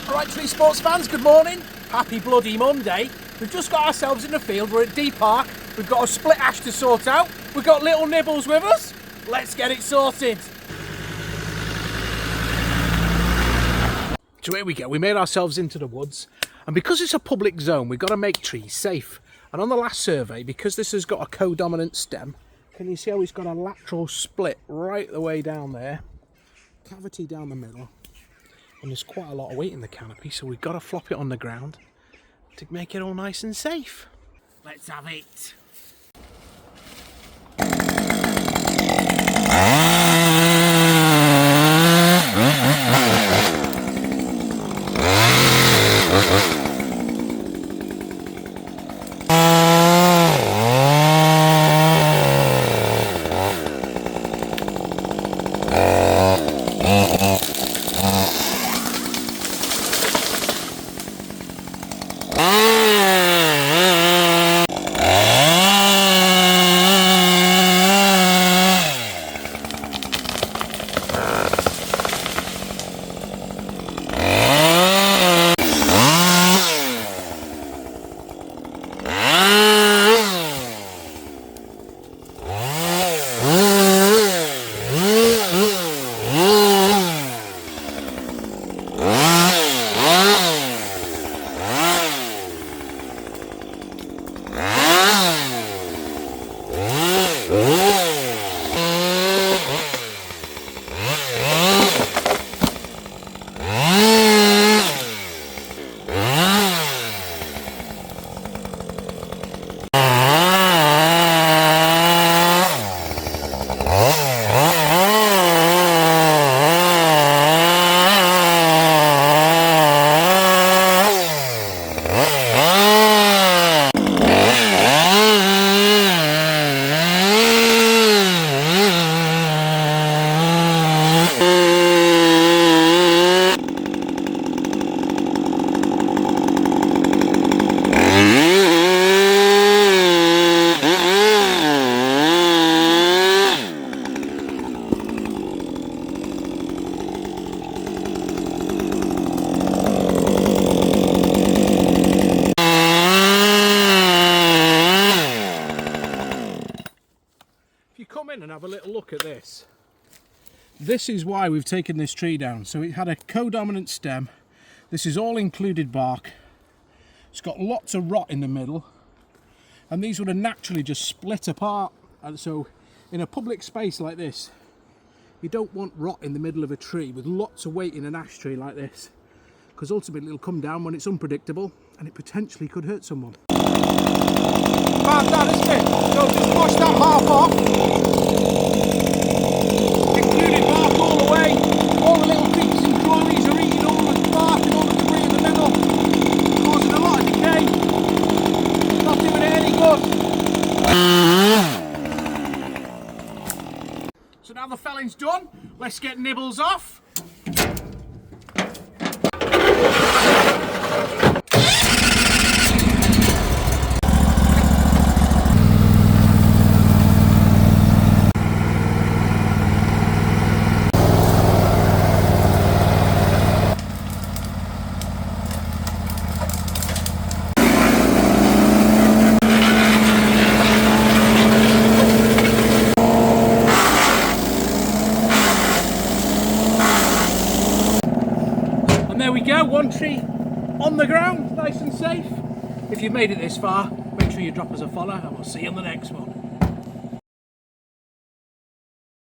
Right, Treesports fans, good morning. Happy bloody Monday. We've just got ourselves in the field. We're at D Park. We've got a split ash to sort out. We've got little Nibbles with us. Let's get it sorted. So here we go. We made ourselves into the woods. And because it's a public zone, we've got to make trees safe. And on the last survey, because this has got a co-dominant stem, can you see how it's got a lateral split right the way down there? Cavity down the middle. And there's quite a lot of weight in the canopy, so we've got to flop it on the ground to make it all nice and safe. Let's have it. Come in and have a little look at this. This is why we've taken this tree down. So it had a co-dominant stem. This is all included bark. It's got lots of rot in the middle, and these would have naturally just split apart. And so in a public space like this, you don't want rot in the middle of a tree with lots of weight in an ash tree like this, because ultimately it'll come down when it's unpredictable and it potentially could hurt someone. Bad that, isn't it? So just push that half off. Included bark all the way. All the little creeps and crawlies are eating all the bark and all the debris in the middle, causing a lot of decay. Not doing it any good. So now the felling's done, let's get Nibbles off. There we go, one tree on the ground, nice and safe. If you've made it this far, make sure you drop us a follow and we'll see you on the next one.